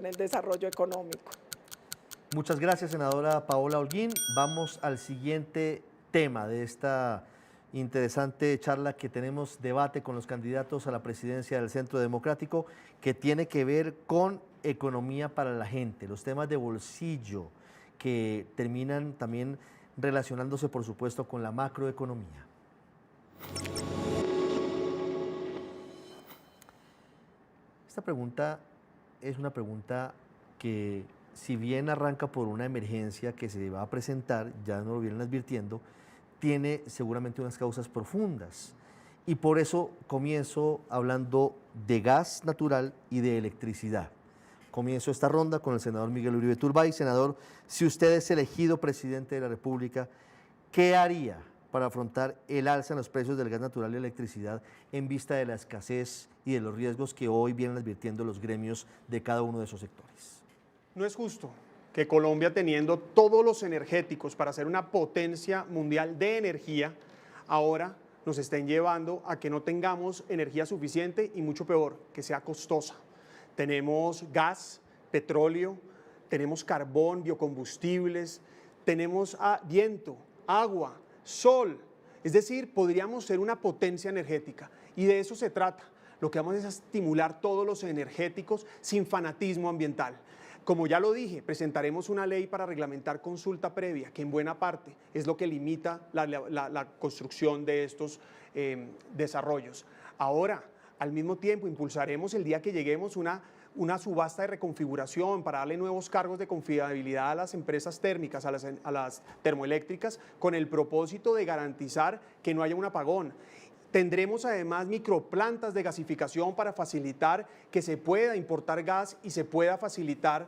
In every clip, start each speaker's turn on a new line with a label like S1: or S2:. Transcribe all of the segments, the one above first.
S1: en el desarrollo económico.
S2: Muchas gracias, senadora Paola Holguín. Vamos al siguiente tema de esta interesante charla que tenemos, debate con los candidatos a la presidencia del Centro Democrático, que tiene que ver con economía para la gente, los temas de bolsillo que terminan también relacionándose, por supuesto, con la macroeconomía. Esta pregunta es una pregunta que, si bien arranca por una emergencia que se va a presentar, ya nos lo vienen advirtiendo, tiene seguramente unas causas profundas. Y por eso comienzo hablando de gas natural y de electricidad. Comienzo esta ronda con el senador Miguel Uribe Turbay. Senador, si usted es elegido presidente de la República, ¿qué haría para afrontar el alza en los precios del gas natural y electricidad en vista de la escasez y de los riesgos que hoy vienen advirtiendo los gremios de cada uno de esos sectores?
S3: No es justo que Colombia, teniendo todos los energéticos para ser una potencia mundial de energía, ahora nos estén llevando a que no tengamos energía suficiente y, mucho peor, que sea costosa. Tenemos gas, petróleo, tenemos carbón, biocombustibles, tenemos viento, agua, sol. Es decir, podríamos ser una potencia energética y de eso se trata. Lo que vamos es a estimular todos los energéticos sin fanatismo ambiental. Como ya lo dije, presentaremos una ley para reglamentar consulta previa, que en buena parte es lo que limita la construcción de estos desarrollos. Ahora, al mismo tiempo, impulsaremos el día que lleguemos una subasta de reconfiguración para darle nuevos cargos de confiabilidad a las empresas térmicas, a las termoeléctricas, con el propósito de garantizar que no haya un apagón. Tendremos además microplantas de gasificación para facilitar que se pueda importar gas y se pueda facilitar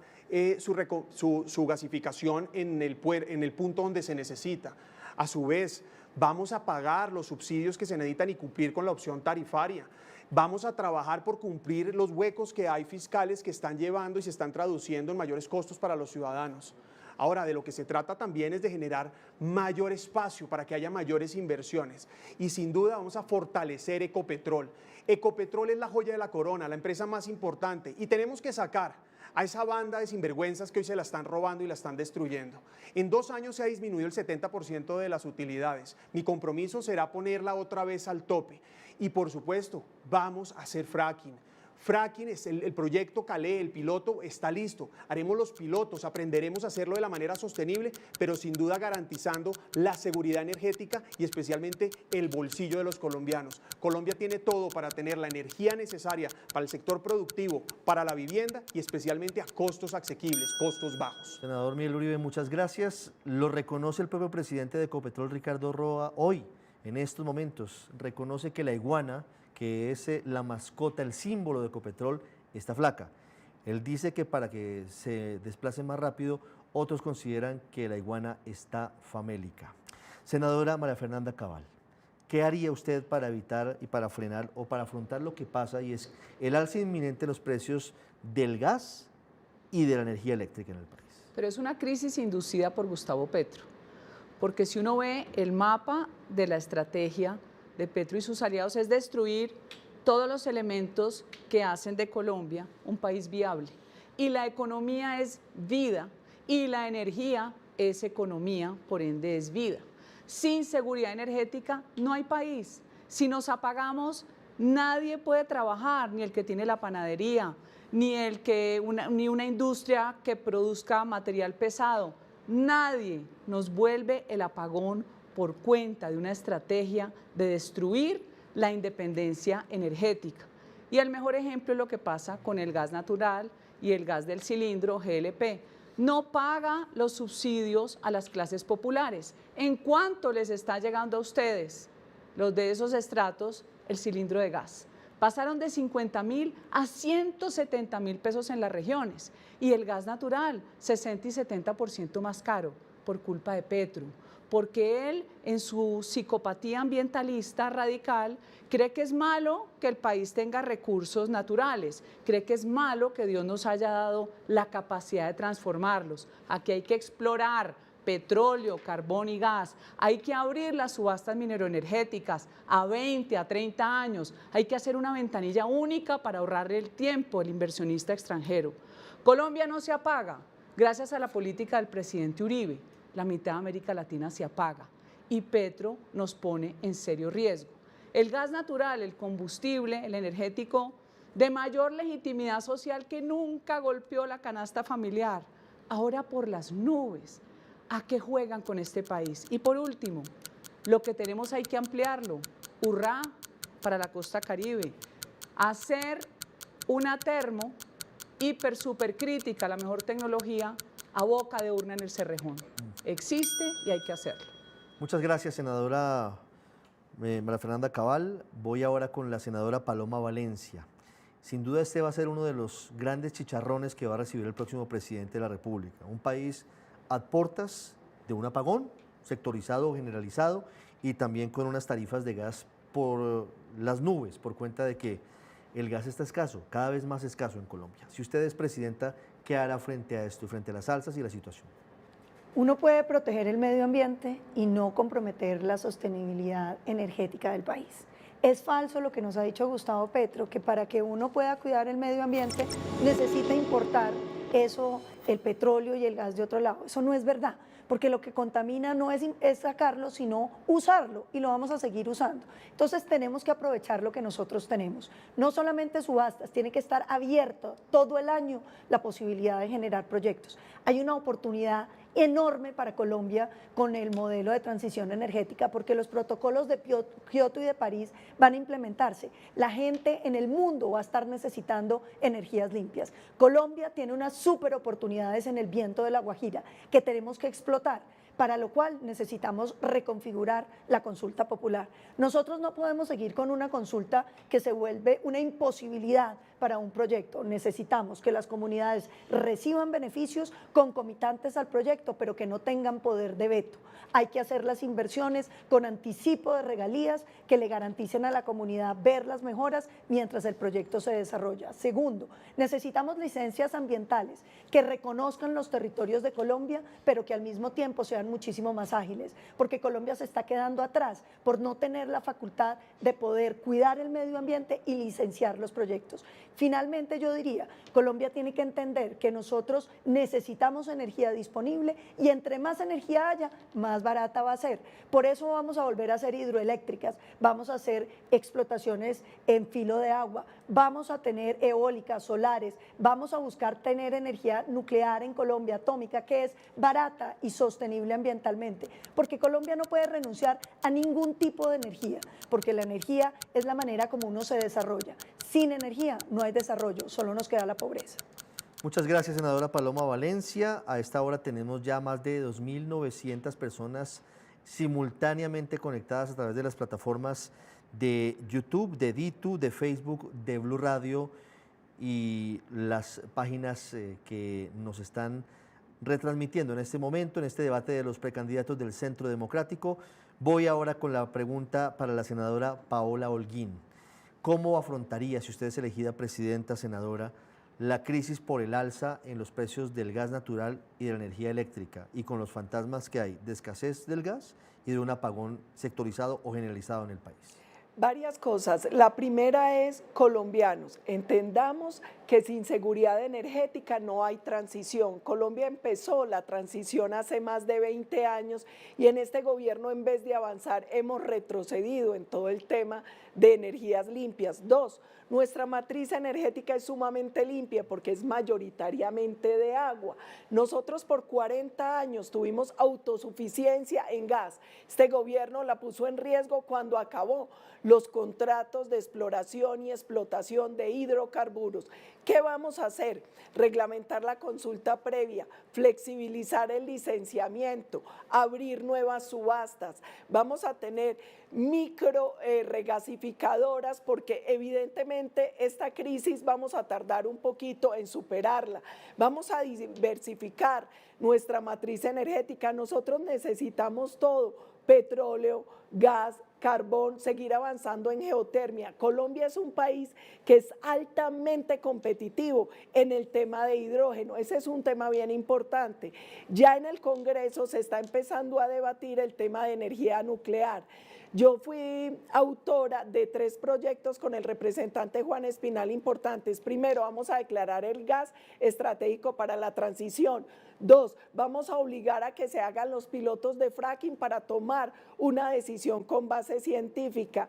S3: su gasificación en el punto donde se necesita. A su vez, vamos a pagar los subsidios que se necesitan y cumplir con la opción tarifaria. Vamos a trabajar por cumplir los huecos que hay fiscales que están llevando y se están traduciendo en mayores costos para los ciudadanos. Ahora, de lo que se trata también es de generar mayor espacio para que haya mayores inversiones. Y sin duda vamos a fortalecer Ecopetrol. Ecopetrol es la joya de la corona, la empresa más importante. Y tenemos que sacar a esa banda de sinvergüenzas que hoy se la están robando y la están destruyendo. En 2 años se ha disminuido el 70% de las utilidades. Mi compromiso será ponerla otra vez al tope. Y por supuesto, vamos a hacer fracking. Fracking es el proyecto Calé, el piloto está listo. Haremos los pilotos, aprenderemos a hacerlo de la manera sostenible, pero sin duda garantizando la seguridad energética y especialmente el bolsillo de los colombianos. Colombia tiene todo para tener la energía necesaria para el sector productivo, para la vivienda y especialmente a costos asequibles, costos bajos.
S2: Senador Miguel Uribe, muchas gracias. Lo reconoce el propio presidente de Ecopetrol, Ricardo Roa, hoy, en estos momentos. Reconoce que la iguana, que es la mascota, el símbolo de Ecopetrol, está flaca. Él dice que para que se desplace más rápido, otros consideran que la iguana está famélica. Senadora María Fernanda Cabal, ¿qué haría usted para evitar y para frenar o para afrontar lo que pasa, y es el alza inminente de los precios del gas y de la energía eléctrica en el país?
S4: Pero es una crisis inducida por Gustavo Petro, porque si uno ve el mapa de la estrategia de Petro y sus aliados, es destruir todos los elementos que hacen de Colombia un país viable. Y la economía es vida y la energía es economía, por ende es vida. Sin seguridad energética no hay país. Si nos apagamos, nadie puede trabajar, ni el que tiene la panadería, ni una industria que produzca material pesado. Nadie nos vuelve el apagón por cuenta de una estrategia de destruir la independencia energética. Y el mejor ejemplo es lo que pasa con el gas natural y el gas del cilindro GLP. No paga los subsidios a las clases populares. ¿En cuánto les está llegando a ustedes, los de esos estratos, el cilindro de gas? Pasaron de 50.000 a 170.000 pesos en las regiones. Y el gas natural, 60 y 70% más caro por culpa de Petro. Porque él, en su psicopatía ambientalista radical, cree que es malo que el país tenga recursos naturales, cree que es malo que Dios nos haya dado la capacidad de transformarlos. Aquí hay que explorar petróleo, carbón y gas, hay que abrir las subastas mineroenergéticas a 20, a 30 años, hay que hacer una ventanilla única para ahorrarle el tiempo al inversionista extranjero. Colombia no se apaga gracias a la política del presidente Uribe. La mitad de América Latina se apaga y Petro nos pone en serio riesgo. El gas natural, el combustible, el energético de mayor legitimidad social que nunca golpeó la canasta familiar, ahora por las nubes. ¿A qué juegan con este país? Y por último, lo que tenemos hay que ampliarlo. Hurra para la costa Caribe. Hacer una termo hiper, super crítica, la mejor tecnología, a boca de urna en el Cerrejón. Existe y hay que hacerlo.
S2: Muchas gracias, senadora María Fernanda Cabal. Voy ahora con la senadora Paloma Valencia. Sin duda este va a ser uno de los grandes chicharrones que va a recibir el próximo presidente de la República. Un país a portas de un apagón sectorizado o generalizado y también con unas tarifas de gas por las nubes, por cuenta de que el gas está escaso, cada vez más escaso en Colombia. Si usted es presidenta, ¿qué hará frente a esto, frente a las alzas y la situación?
S1: Uno puede proteger el medio ambiente y no comprometer la sostenibilidad energética del país. Es falso lo que nos ha dicho Gustavo Petro, que para que uno pueda cuidar el medio ambiente necesita importar eso, el petróleo y el gas de otro lado. Eso no es verdad, porque lo que contamina no es sacarlo, sino usarlo, y lo vamos a seguir usando. Entonces tenemos que aprovechar lo que nosotros tenemos. No solamente subastas, tiene que estar abierto todo el año la posibilidad de generar proyectos. Hay una oportunidad enorme para Colombia con el modelo de transición energética, porque los protocolos de Kioto y de París van a implementarse. La gente en el mundo va a estar necesitando energías limpias. Colombia tiene unas súper oportunidades en el viento de La Guajira que tenemos que explotar, para lo cual necesitamos reconfigurar la consulta popular. Nosotros no podemos seguir con una consulta que se vuelve una imposibilidad para un proyecto. Necesitamos que las comunidades reciban beneficios concomitantes al proyecto, pero que no tengan poder de veto. Hay que hacer las inversiones con anticipo de regalías que le garanticen a la comunidad ver las mejoras mientras el proyecto se desarrolla. Segundo, necesitamos licencias ambientales que reconozcan los territorios de Colombia, pero que al mismo tiempo sean muchísimo más ágiles, porque Colombia se está quedando atrás por no tener la facultad de poder cuidar el medio ambiente y licenciar los proyectos. Finalmente, yo diría, Colombia tiene que entender que nosotros necesitamos energía disponible y entre más energía haya, más barata va a ser. Por eso vamos a volver a hacer hidroeléctricas, vamos a hacer explotaciones en filo de agua, vamos a tener eólicas, solares, vamos a buscar tener energía nuclear en Colombia, atómica, que es barata y sostenible ambientalmente, porque Colombia no puede renunciar a ningún tipo de energía, porque la energía es la manera como uno se desarrolla. Sin energía no hay desarrollo, solo nos queda la pobreza.
S2: Muchas gracias, senadora Paloma Valencia. A esta hora tenemos ya más de 2.900 personas simultáneamente conectadas a través de las plataformas de YouTube, de Ditu, de Facebook, de Blue Radio y las páginas que nos están retransmitiendo en este momento, en este debate de los precandidatos del Centro Democrático. Voy ahora con la pregunta para la senadora Paola Holguín. ¿Cómo afrontaría, si usted es elegida presidenta, senadora, la crisis por el alza en los precios del gas natural y de la energía eléctrica y con los fantasmas que hay de escasez del gas y de un apagón sectorizado o generalizado en el país?
S5: Varias cosas. La primera es colombianos. Entendamos que sin seguridad energética no hay transición. Colombia empezó la transición hace más de 20 años y en este gobierno, en vez de avanzar, hemos retrocedido en todo el tema de energías limpias. Dos, nuestra matriz energética es sumamente limpia porque es mayoritariamente de agua. Nosotros por 40 años tuvimos autosuficiencia en gas. Este gobierno la puso en riesgo cuando acabó los contratos de exploración y explotación de hidrocarburos. ¿Qué vamos a hacer? Reglamentar la consulta previa, flexibilizar el licenciamiento, abrir nuevas subastas. Vamos a tener micro regasificadoras porque evidentemente esta crisis vamos a tardar un poquito en superarla. Vamos a diversificar nuestra matriz energética. Nosotros necesitamos todo: petróleo, gas, carbón, seguir avanzando en geotermia. Colombia es un país que es altamente competitivo en el tema de hidrógeno. Ese es un tema bien importante. Ya en el Congreso se está empezando a debatir el tema de energía nuclear. Yo fui autora de 3 proyectos con el representante Juan Espinal importantes. Primero, vamos a declarar el gas estratégico para la transición. 2, vamos a obligar a que se hagan los pilotos de fracking para tomar una decisión con base científica.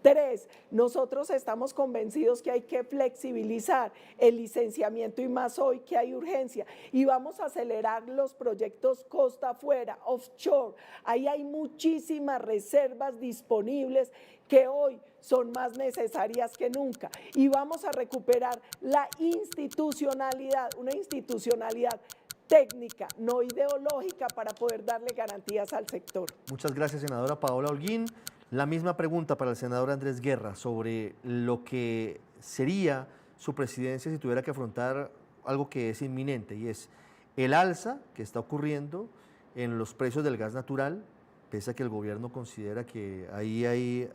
S5: 3, nosotros estamos convencidos que hay que flexibilizar el licenciamiento y más hoy que hay urgencia y vamos a acelerar los proyectos costa afuera, offshore. Ahí hay muchísimas reservas disponibles que hoy son más necesarias que nunca y vamos a recuperar la institucionalidad, una institucionalidad técnica, no ideológica, para poder darle garantías al sector.
S2: Muchas gracias, senadora Paola Holguín. La misma pregunta para el senador Andrés Guerra sobre lo que sería su presidencia si tuviera que afrontar algo que es inminente, y es el alza que está ocurriendo en los precios del gas natural, pese a que el gobierno considera que ahí hay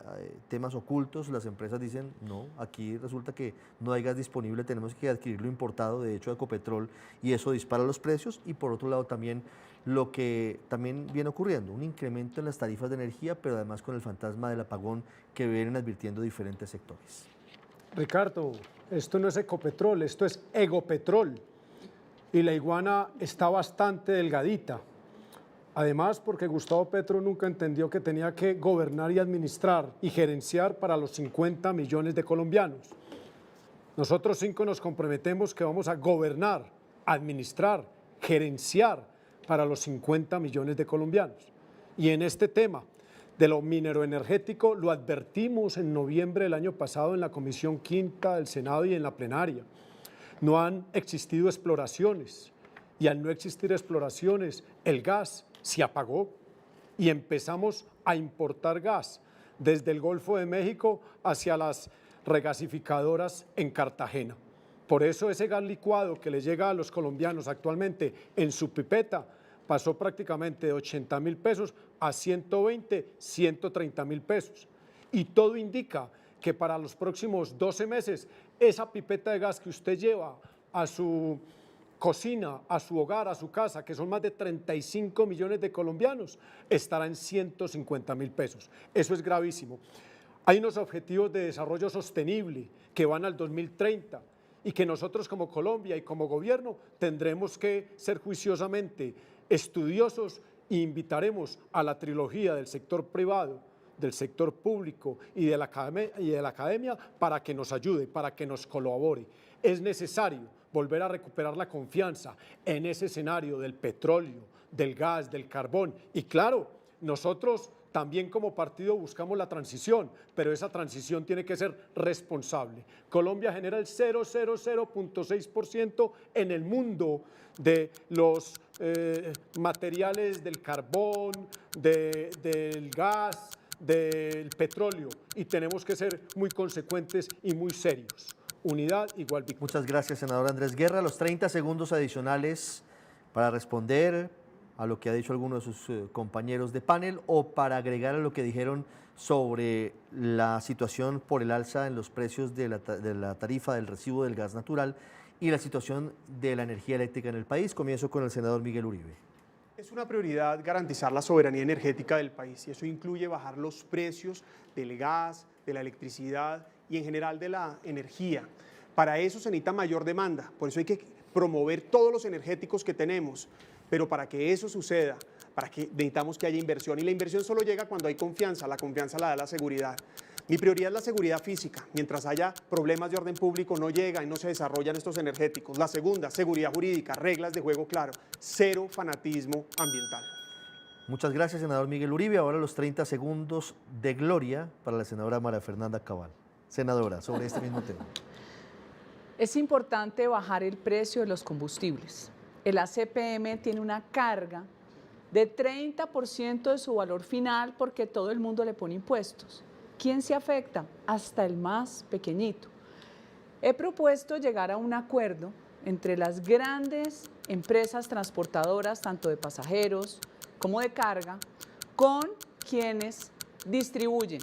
S2: temas ocultos. Las empresas dicen, no, aquí resulta que no hay gas disponible, tenemos que adquirirlo importado, de hecho, Ecopetrol, y eso dispara los precios. Y por otro lado también lo que también viene ocurriendo, un incremento en las tarifas de energía, pero además con el fantasma del apagón que vienen advirtiendo diferentes sectores.
S6: Ricardo, esto no es Ecopetrol, esto es Egopetrol, y la iguana está bastante delgadita. Además, porque Gustavo Petro nunca entendió que tenía que gobernar y administrar y gerenciar para los 50 millones de colombianos. Nosotros 5 nos comprometemos que vamos a gobernar, administrar, gerenciar para los 50 millones de colombianos. Y en este tema de lo mineroenergético lo advertimos en noviembre del año pasado en la Comisión Quinta del Senado y en la plenaria. No han existido exploraciones y al no existir exploraciones el gas se apagó y empezamos a importar gas desde el Golfo de México hacia las regasificadoras en Cartagena. Por eso ese gas licuado que le llega a los colombianos actualmente en su pipeta pasó prácticamente de 80.000 pesos a 120, 130.000 pesos. Y todo indica que para los próximos 12 meses esa pipeta de gas que usted lleva a su cocina, a su hogar, a su casa, que son más de 35 millones de colombianos, estará en 150.000 pesos. Eso es gravísimo. Hay unos objetivos de desarrollo sostenible que van al 2030 y que nosotros como Colombia y como gobierno tendremos que ser juiciosamente estudiosos e invitaremos a la trilogía del sector privado, del sector público y de la academia para que nos ayude, para que nos colabore. Es necesario volver a recuperar la confianza en ese escenario del petróleo, del gas, del carbón. Y claro, nosotros también como partido buscamos la transición, pero esa transición tiene que ser responsable. Colombia genera el 0,00.6% en el mundo de los materiales del carbón, del gas, del petróleo, y tenemos que ser muy consecuentes y muy serios. Unidad igual victoria.
S2: Muchas gracias, senador Andrés Guerra. Los 30 segundos adicionales para responder a lo que ha dicho alguno de sus compañeros de panel o para agregar a lo que dijeron sobre la situación por el alza en los precios de la tarifa del recibo del gas natural y la situación de la energía eléctrica en el país. Comienzo con el senador Miguel Uribe.
S3: Es una prioridad garantizar la soberanía energética del país y eso incluye bajar los precios del gas, de la electricidad y en general de la energía. Para eso se necesita mayor demanda, por eso hay que promover todos los energéticos que tenemos, pero para que eso suceda, necesitamos que haya inversión y la inversión solo llega cuando hay confianza, la confianza la da la seguridad. Mi prioridad es la seguridad física, mientras haya problemas de orden público no llega y no se desarrollan estos energéticos. La segunda, seguridad jurídica, reglas de juego claro, cero fanatismo ambiental.
S2: Muchas gracias, senador Miguel Uribe. Ahora los 30 segundos de gloria para la senadora María Fernanda Cabal. Senadora, sobre este mismo tema.
S4: Es importante bajar el precio de los combustibles. El ACPM tiene una carga de 30% de su valor final porque todo el mundo le pone impuestos. ¿Quién se afecta? Hasta el más pequeñito. He propuesto llegar a un acuerdo entre las grandes empresas transportadoras, tanto de pasajeros como de carga, con quienes distribuyen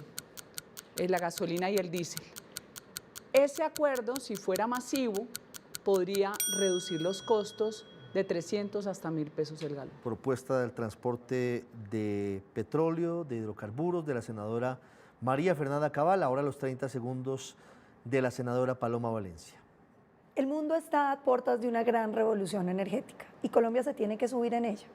S4: la gasolina y el diésel. Ese acuerdo, si fuera masivo, podría reducir los costos de 300 hasta 1.000 pesos el galón.
S2: Propuesta del transporte de petróleo, de hidrocarburos, de la senadora María Fernanda Cabal. Ahora los 30 segundos de la senadora Paloma Valencia.
S1: El mundo está a puertas de una gran revolución energética y Colombia se tiene que subir en ella.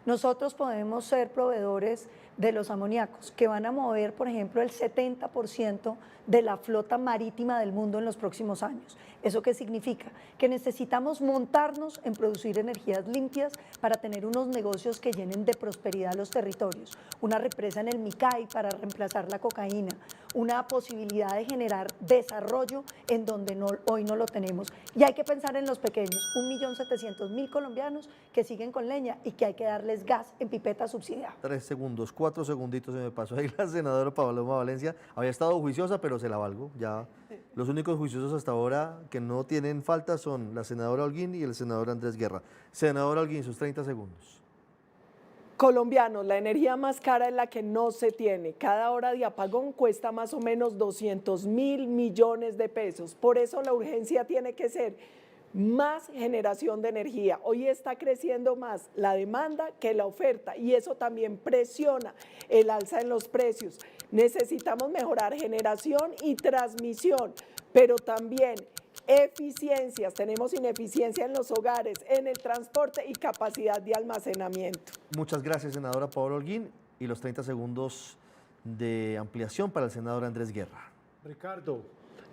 S1: Nosotros podemos ser proveedores de los amoníacos, que van a mover, por ejemplo, el 70% de la flota marítima del mundo en los próximos años. ¿Eso qué significa? Que necesitamos montarnos en producir energías limpias para tener unos negocios que llenen de prosperidad los territorios. Una represa en el Micay para reemplazar la cocaína, una posibilidad de generar desarrollo en donde hoy no lo tenemos. Y hay que pensar en los pequeños, 1.700.000 colombianos que siguen con leña y que hay que darles gas en pipeta subsidiada.
S2: 3 segundos, 4 segunditos se me pasó ahí la senadora Paloma Valencia. Había estado juiciosa, pero se la valgo. Ya los únicos juiciosos hasta ahora que no tienen falta son la senadora Holguín y el senador Andrés Guerra. Senadora Holguín, sus 30 segundos.
S5: Colombianos, la energía más cara es la que no se tiene. Cada hora de apagón cuesta más o menos 200.000 millones de pesos. Por eso la urgencia tiene que ser más generación de energía. Hoy está creciendo más la demanda que la oferta y eso también presiona el alza en los precios. Necesitamos mejorar generación y transmisión, pero también eficiencias. Tenemos ineficiencia en los hogares, en el transporte y capacidad de almacenamiento.
S2: Muchas gracias, senadora Paola Holguín. Y los 30 segundos de ampliación para el senador Andrés Guerra.
S6: Ricardo,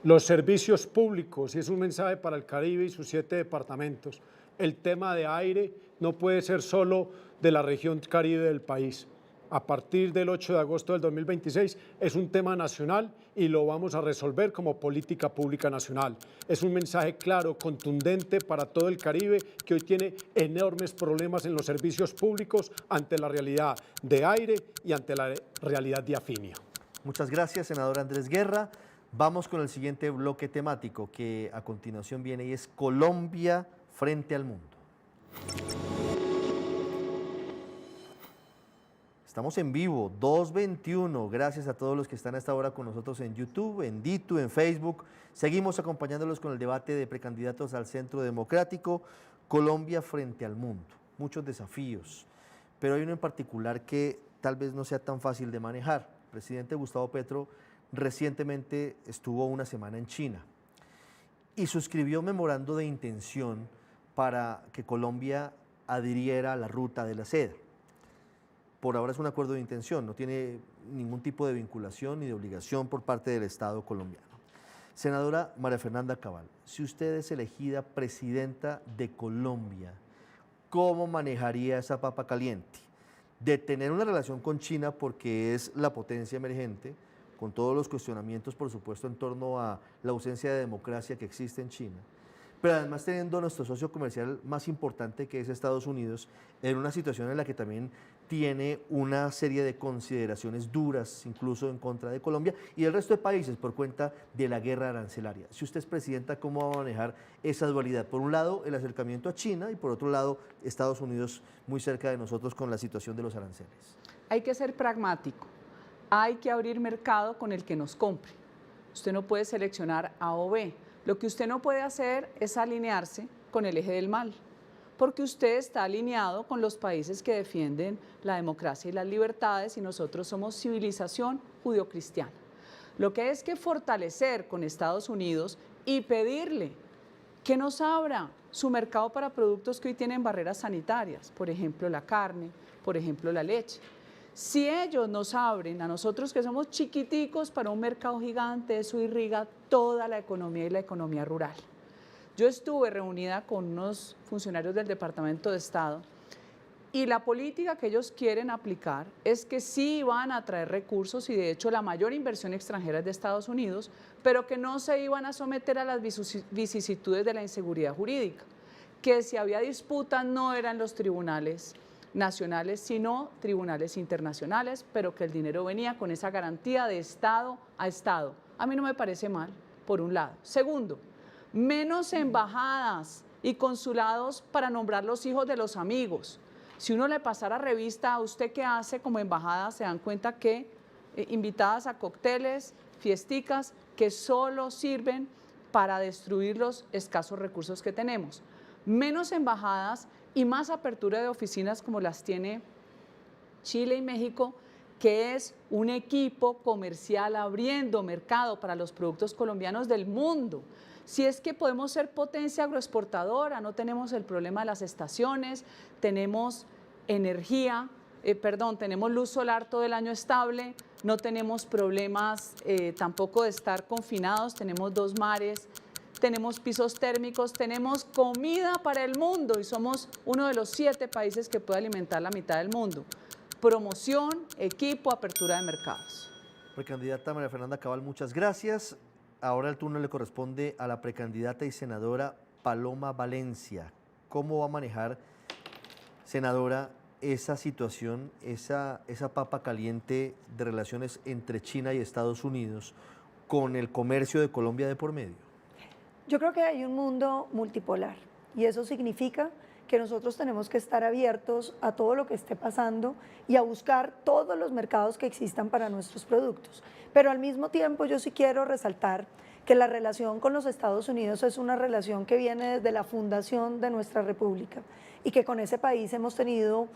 S6: los servicios públicos, y es un mensaje para el Caribe y sus 7 departamentos. El tema de aire no puede ser solo de la región Caribe del país. A partir del 8 de agosto del 2026 es un tema nacional y lo vamos a resolver como política pública nacional. Es un mensaje claro, contundente para todo el Caribe que hoy tiene enormes problemas en los servicios públicos ante la realidad de aire y ante la realidad de Afinia.
S2: Muchas gracias, senador Andrés Guerra. Vamos con el siguiente bloque temático que a continuación viene y es Colombia frente al mundo. Estamos en vivo, 2:21. Gracias a todos los que están a esta hora con nosotros en YouTube, en Ditu, en Facebook. Seguimos acompañándolos con el debate de precandidatos al Centro Democrático, Colombia frente al mundo. Muchos desafíos, pero hay uno en particular que tal vez no sea tan fácil de manejar. El presidente Gustavo Petro recientemente estuvo una semana en China y suscribió memorando de intención para que Colombia adhiriera a la ruta de la seda. Por ahora es un acuerdo de intención, no tiene ningún tipo de vinculación ni de obligación por parte del Estado colombiano. Senadora María Fernanda Cabal, si usted es elegida presidenta de Colombia, ¿cómo manejaría esa papa caliente? De tener una relación con China porque es la potencia emergente, con todos los cuestionamientos, por supuesto, en torno a la ausencia de democracia que existe en China, pero además teniendo nuestro socio comercial más importante que es Estados Unidos, en una situación en la que también tiene una serie de consideraciones duras, incluso en contra de Colombia y el resto de países por cuenta de la guerra arancelaria. Si usted es presidenta, ¿cómo va a manejar esa dualidad? Por un lado, el acercamiento a China y por otro lado, Estados Unidos muy cerca de nosotros con la situación de los aranceles.
S4: Hay que ser pragmático, hay que abrir mercado con el que nos compre. Usted no puede seleccionar A o B. Lo que usted no puede hacer es alinearse con el eje del mal, porque usted está alineado con los países que defienden la democracia y las libertades y nosotros somos civilización judio-cristiana. Lo que es que fortalecer con Estados Unidos y pedirle que nos abra su mercado para productos que hoy tienen barreras sanitarias, por ejemplo la carne, por ejemplo la leche. Si ellos nos abren a nosotros que somos chiquiticos para un mercado gigante, eso irriga toda la economía y la economía rural. Yo estuve reunida con unos funcionarios del Departamento de Estado y la política que ellos quieren aplicar es que sí van a traer recursos y de hecho la mayor inversión extranjera es de Estados Unidos, pero que no se iban a someter a las vicisitudes de la inseguridad jurídica, que si había disputas no eran los tribunales nacionales, sino tribunales internacionales, pero que el dinero venía con esa garantía de Estado a Estado. A mí no me parece mal, por un lado. Segundo, menos embajadas y consulados para nombrar los hijos de los amigos. Si uno le pasara revista a usted qué hace como embajada, se dan cuenta que invitadas a cócteles, fiesticas, que solo sirven para destruir los escasos recursos que tenemos. Menos embajadas y más apertura de oficinas como las tiene Chile y México, que es un equipo comercial abriendo mercado para los productos colombianos del mundo. Si es que podemos ser potencia agroexportadora, no tenemos el problema de las estaciones, tenemos tenemos luz solar todo el año estable, no tenemos problemas tampoco de estar confinados, tenemos 2 mares, tenemos pisos térmicos, tenemos comida para el mundo y somos uno de los 7 países que puede alimentar la mitad del mundo. Promoción, equipo, apertura de mercados.
S2: Precandidata María Fernanda Cabal, muchas gracias. Ahora el turno le corresponde a la precandidata y senadora Paloma Valencia. ¿Cómo va a manejar, senadora, esa situación, esa papa caliente de relaciones entre China y Estados Unidos con el comercio de Colombia de por medio?
S1: Yo creo que hay un mundo multipolar y eso significa que nosotros tenemos que estar abiertos a todo lo que esté pasando y a buscar todos los mercados que existan para nuestros productos. Pero al mismo tiempo yo sí quiero resaltar que la relación con los Estados Unidos es una relación que viene desde la fundación de nuestra república y que con ese país hemos tenido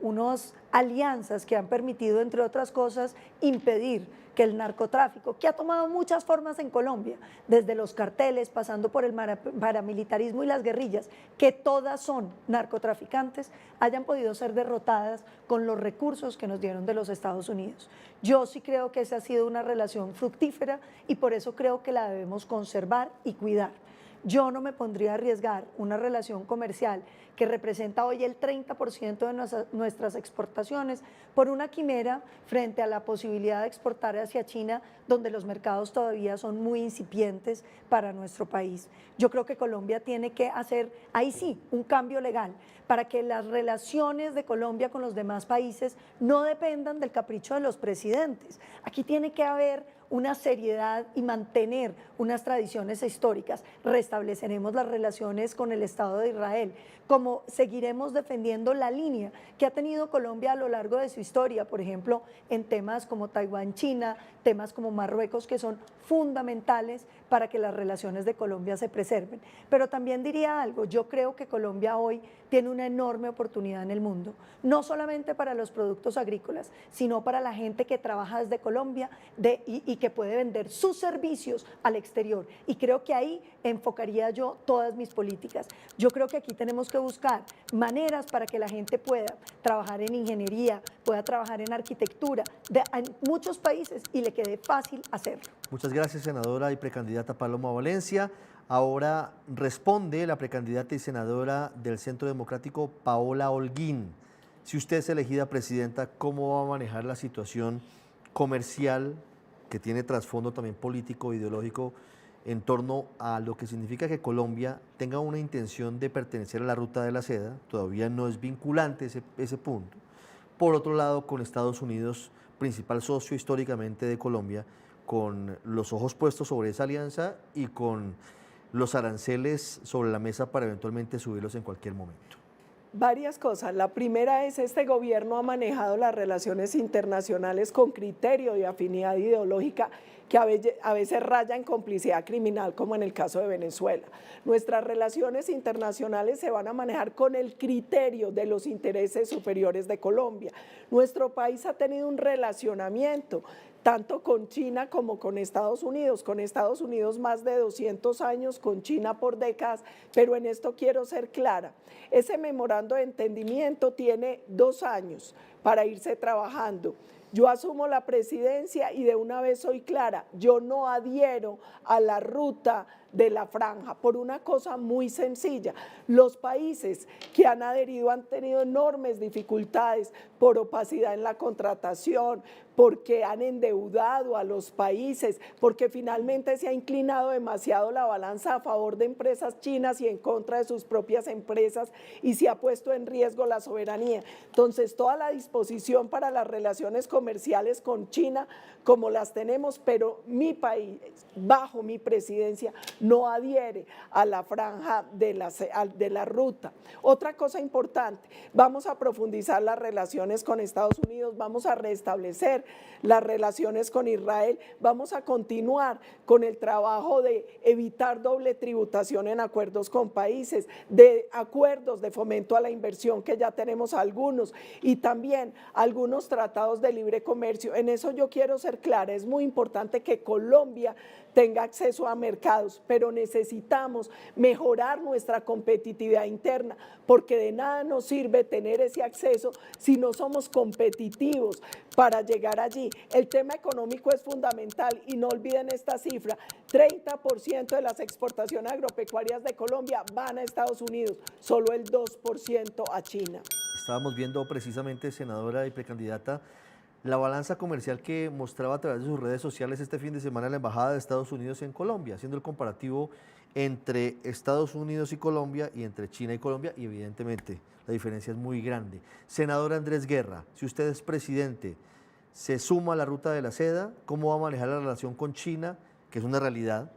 S1: unas alianzas que han permitido, entre otras cosas, impedir que el narcotráfico, que ha tomado muchas formas en Colombia, desde los carteles, pasando por el paramilitarismo y las guerrillas, que todas son narcotraficantes, hayan podido ser derrotadas con los recursos que nos dieron de los Estados Unidos. Yo sí creo que esa ha sido una relación fructífera y por eso creo que la debemos conservar y cuidar. Yo no me pondría a arriesgar una relación comercial que representa hoy el 30% de nuestras exportaciones por una quimera frente a la posibilidad de exportar hacia China, donde los mercados todavía son muy incipientes para nuestro país. Yo creo que Colombia tiene que hacer, ahí sí, un cambio legal para que las relaciones de Colombia con los demás países no dependan del capricho de los presidentes. Aquí tiene que haber una seriedad y mantener unas tradiciones históricas. Restableceremos las relaciones con el Estado de Israel, como seguiremos defendiendo la línea que ha tenido Colombia a lo largo de su historia, por ejemplo, en temas como Taiwán, China, temas como Marruecos, que son fundamentales para que las relaciones de Colombia se preserven. Pero también diría algo, yo creo que Colombia hoy tiene una enorme oportunidad en el mundo, no solamente para los productos agrícolas, sino para la gente que trabaja desde Colombia y que puede vender sus servicios al exterior. Y creo que ahí enfocaría yo todas mis políticas. Yo creo que aquí tenemos que buscar maneras para que la gente pueda trabajar en ingeniería, pueda trabajar en arquitectura, en muchos países y le quede fácil hacerlo.
S2: Muchas gracias, senadora y precandidata Paloma Valencia. Ahora responde la precandidata y senadora del Centro Democrático, Paola Holguín. Si usted es elegida presidenta, ¿cómo va a manejar la situación comercial que tiene trasfondo también político e ideológico en torno a lo que significa que Colombia tenga una intención de pertenecer a la Ruta de la Seda? Todavía no es vinculante ese punto. Por otro lado, con Estados Unidos, principal socio históricamente de Colombia, con los ojos puestos sobre esa alianza y con los aranceles sobre la mesa para eventualmente subirlos en cualquier momento.
S5: Varias cosas. La primera es, este gobierno ha manejado las relaciones internacionales con criterio y afinidad ideológica que a veces raya en complicidad criminal, como en el caso de Venezuela. Nuestras relaciones internacionales se van a manejar con el criterio de los intereses superiores de Colombia. Nuestro país ha tenido un relacionamiento tanto con China como con Estados Unidos más de 200 años, con China por décadas, pero en esto quiero ser clara. Ese memorando de entendimiento tiene 2 años para irse trabajando. Yo asumo la presidencia y de una vez soy clara, yo no adhiero a la ruta de la franja por una cosa muy sencilla. Los países que han adherido han tenido enormes dificultades por opacidad en la contratación, porque han endeudado a los países, porque finalmente se ha inclinado demasiado la balanza a favor de empresas chinas y en contra de sus propias empresas y se ha puesto en riesgo la soberanía. Entonces, toda la disposición para las relaciones comerciales con China, como las tenemos, pero mi país, bajo mi presidencia, no adhiere a la franja de la ruta. Otra cosa importante, vamos a profundizar las relaciones con Estados Unidos, vamos a restablecer las relaciones con Israel, vamos a continuar con el trabajo de evitar doble tributación en acuerdos con países, de acuerdos de fomento a la inversión, que ya tenemos algunos, y también algunos tratados de libre comercio. En eso yo quiero ser clara, es muy importante que Colombia tenga acceso a mercados, pero necesitamos mejorar nuestra competitividad interna, porque de nada nos sirve tener ese acceso si no somos competitivos para llegar allí. El tema económico es fundamental y no olviden esta cifra, 30% de las exportaciones agropecuarias de Colombia van a Estados Unidos, solo el 2% a China.
S2: Estábamos viendo precisamente, senadora y precandidata, la balanza comercial que mostraba a través de sus redes sociales este fin de semana la Embajada de Estados Unidos en Colombia, haciendo el comparativo entre Estados Unidos y Colombia y entre China y Colombia, y evidentemente la diferencia es muy grande. Senador Andrés Guerra, si usted es presidente, ¿se suma a la ruta de la seda? ¿Cómo va a manejar la relación con China, que es una realidad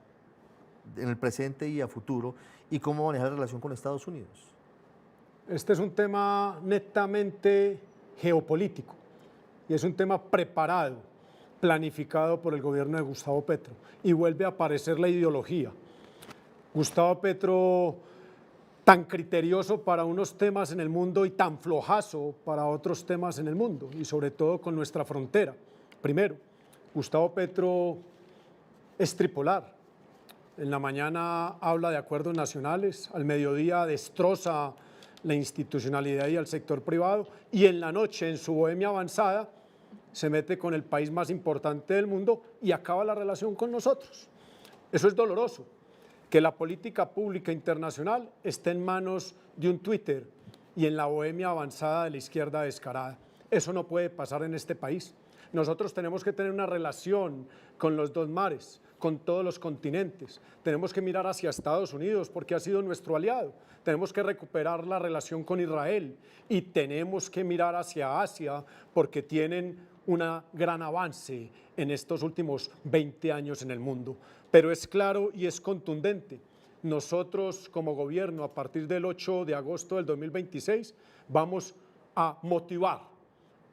S2: en el presente y a futuro? ¿Y cómo va a manejar la relación con Estados Unidos?
S6: Este es un tema netamente geopolítico y es un tema preparado, planificado por el gobierno de Gustavo Petro, y vuelve a aparecer la ideología. Gustavo Petro, tan criterioso para unos temas en el mundo y tan flojazo para otros temas en el mundo, y sobre todo con nuestra frontera. Primero, Gustavo Petro es tripolar. En la mañana habla de acuerdos nacionales, al mediodía destroza la institucionalidad y al sector privado, y en la noche, en su bohemia avanzada, se mete con el país más importante del mundo y acaba la relación con nosotros. Eso es doloroso, que la política pública internacional esté en manos de un Twitter y en la bohemia avanzada de la izquierda descarada. Eso no puede pasar en este país. Nosotros tenemos que tener una relación con los dos mares, con todos los continentes. Tenemos que mirar hacia Estados Unidos porque ha sido nuestro aliado. Tenemos que recuperar la relación con Israel y tenemos que mirar hacia Asia porque tienen un gran avance en estos últimos 20 años en el mundo. Pero es claro y es contundente. Nosotros como gobierno, a partir del 8 de agosto del 2026, vamos a motivar,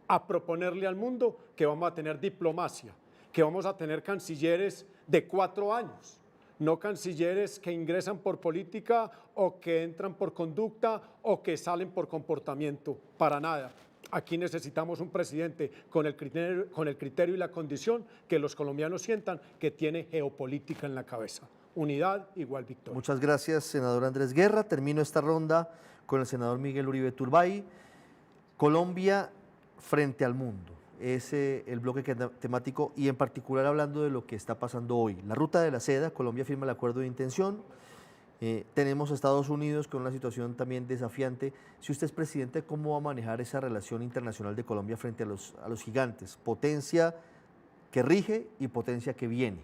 S6: a proponerle al mundo que vamos a tener diplomacia, que vamos a tener cancilleres de 4 años, no cancilleres que ingresan por política o que entran por conducta o que salen por comportamiento, para nada. Aquí necesitamos un presidente con el criterio y la condición que los colombianos sientan que tiene geopolítica en la cabeza. Unidad igual victoria.
S2: Muchas gracias, senador Andrés Guerra. Termino esta ronda con el senador Miguel Uribe Turbay. Colombia frente al mundo. Es el bloque temático y en particular hablando de lo que está pasando hoy. La ruta de la seda, Colombia firma el acuerdo de intención. Tenemos a Estados Unidos con una situación también desafiante. Si usted es presidente, ¿cómo va a manejar esa relación internacional de Colombia frente a los gigantes? Potencia que rige y potencia que viene.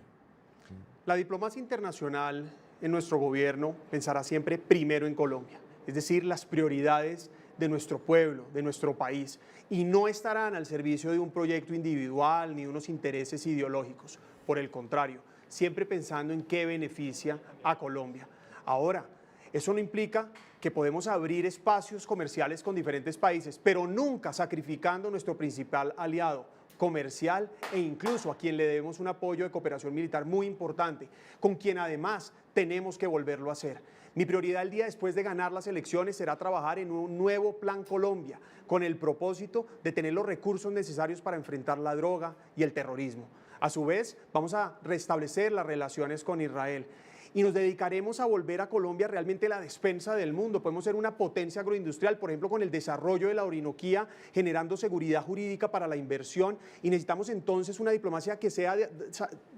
S3: La diplomacia internacional en nuestro gobierno pensará siempre primero en Colombia, es decir, las prioridades de nuestro pueblo, de nuestro país, y no estarán al servicio de un proyecto individual ni de unos intereses ideológicos. Por el contrario, siempre pensando en qué beneficia a Colombia. Ahora, eso no implica que podemos abrir espacios comerciales con diferentes países, pero nunca sacrificando nuestro principal aliado comercial e incluso a quien le debemos un apoyo de cooperación militar muy importante, con quien además tenemos que volverlo a hacer. Mi prioridad el día después de ganar las elecciones será trabajar en un nuevo Plan Colombia, con el propósito de tener los recursos necesarios para enfrentar la droga y el terrorismo. A su vez, vamos a restablecer las relaciones con Israel y nos dedicaremos a volver a Colombia realmente la despensa del mundo. Podemos ser una potencia agroindustrial, por ejemplo, con el desarrollo de la Orinoquía, generando seguridad jurídica para la inversión, y necesitamos entonces una diplomacia que sea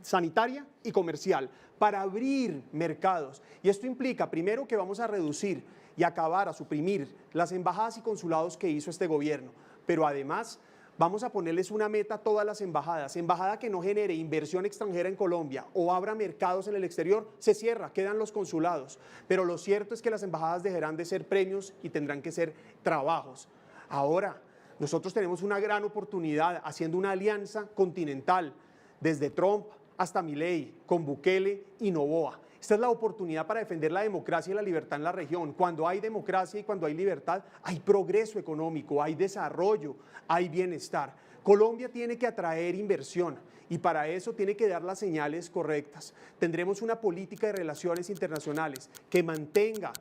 S3: sanitaria y comercial para abrir mercados. Y esto implica, primero, que vamos a reducir y acabar, a suprimir las embajadas y consulados que hizo este gobierno, pero además vamos a ponerles una meta a todas las embajadas. Embajada que no genere inversión extranjera en Colombia o abra mercados en el exterior, se cierra, quedan los consulados. Pero lo cierto es que las embajadas dejarán de ser premios y tendrán que ser trabajos. Ahora, nosotros tenemos una gran oportunidad haciendo una alianza continental, desde Trump hasta Milei, con Bukele y Noboa. Esta es la oportunidad para defender la democracia y la libertad en la región. Cuando hay democracia y cuando hay libertad, hay progreso económico, hay desarrollo, hay bienestar. Colombia tiene que atraer inversión y para eso tiene que dar las señales correctas. Tendremos una política de relaciones internacionales que mantenga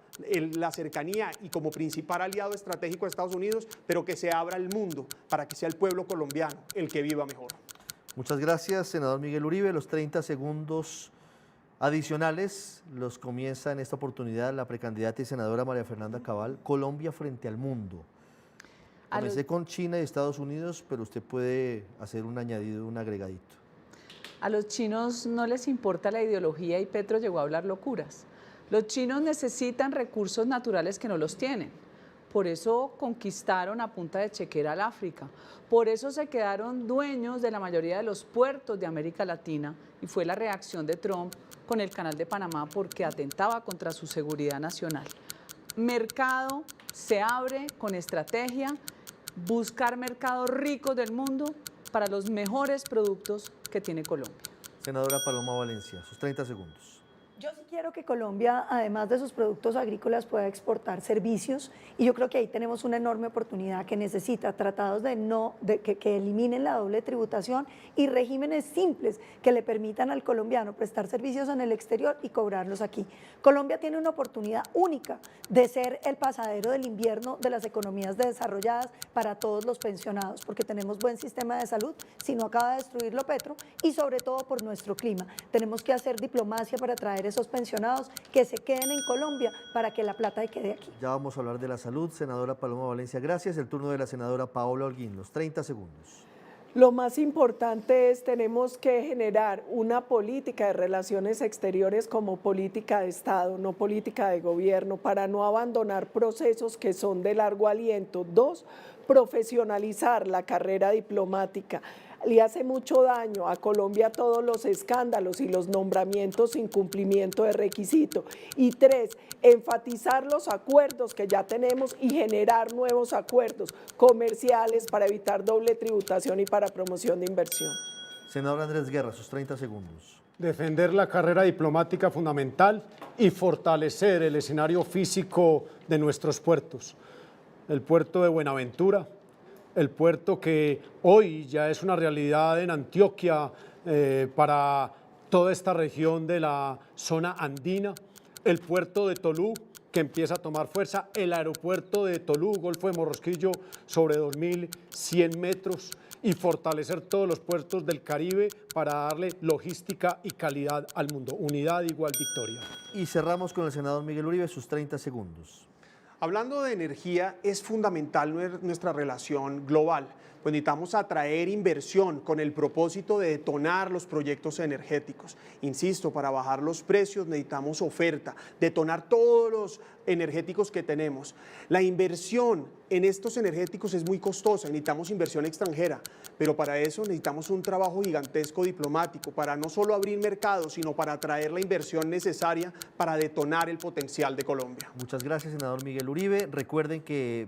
S3: la cercanía y como principal aliado estratégico de Estados Unidos, pero que se abra al mundo para que sea el pueblo colombiano el que viva mejor.
S2: Muchas gracias, senador Miguel Uribe. Los 30 segundos adicionales los comienza en esta oportunidad la precandidata y senadora María Fernanda Cabal. Colombia frente al mundo. Comencé con China y Estados Unidos, pero usted puede hacer un añadido, un agregadito.
S4: A los chinos no les importa la ideología y Petro llegó a hablar locuras. Los chinos necesitan recursos naturales que no los tienen. Por eso conquistaron a punta de chequera al África. Por eso se quedaron dueños de la mayoría de los puertos de América Latina y fue la reacción de Trump con el Canal de Panamá porque atentaba contra su seguridad nacional. Mercado se abre con estrategia, buscar mercados ricos del mundo para los mejores productos que tiene Colombia.
S2: Senadora Paloma Valencia, sus 30 segundos.
S1: Yo sí quiero que Colombia, además de sus productos agrícolas, pueda exportar servicios y yo creo que ahí tenemos una enorme oportunidad que necesita tratados que eliminen la doble tributación y regímenes simples que le permitan al colombiano prestar servicios en el exterior y cobrarlos aquí. Colombia tiene una oportunidad única de ser el pasadero del invierno de las economías desarrolladas para todos los pensionados, porque tenemos buen sistema de salud, si no acaba de destruirlo Petro, y sobre todo por nuestro clima. Tenemos que hacer diplomacia para traer esos pensionados que se queden en Colombia para que la plata quede aquí.
S2: Ya vamos a hablar de la salud. Senadora Paloma Valencia, gracias. El turno de la senadora Paola Holguín, los 30 segundos.
S5: Lo más importante es tenemos que generar una política de relaciones exteriores como política de Estado, no política de gobierno, para no abandonar procesos que son de largo aliento. 2, profesionalizar la carrera diplomática. Le hace mucho daño a Colombia todos los escándalos y los nombramientos sin cumplimiento de requisito. Y 3, enfatizar los acuerdos que ya tenemos y generar nuevos acuerdos comerciales para evitar doble tributación y para promoción de inversión.
S2: Senador Andrés Guerra, sus 30 segundos.
S6: Defender la carrera diplomática fundamental y fortalecer el escenario físico de nuestros puertos. El puerto de Buenaventura, el puerto que hoy ya es una realidad en Antioquia para toda esta región de la zona andina, el puerto de Tolú, que empieza a tomar fuerza, el aeropuerto de Tolú, Golfo de Morrosquillo, sobre 2.100 metros, y fortalecer todos los puertos del Caribe para darle logística y calidad al mundo. Unidad igual victoria.
S2: Y cerramos con el senador Miguel Uribe, sus 30 segundos.
S3: Hablando de energía, es fundamental nuestra relación global. Pues necesitamos atraer inversión con el propósito de detonar los proyectos energéticos. Insisto, para bajar los precios necesitamos oferta, detonar todos los energéticos que tenemos. La inversión en estos energéticos es muy costosa, necesitamos inversión extranjera, pero para eso necesitamos un trabajo gigantesco diplomático, para no solo abrir mercados, sino para atraer la inversión necesaria para detonar el potencial de Colombia.
S2: Muchas gracias, senador Miguel Uribe. Recuerden que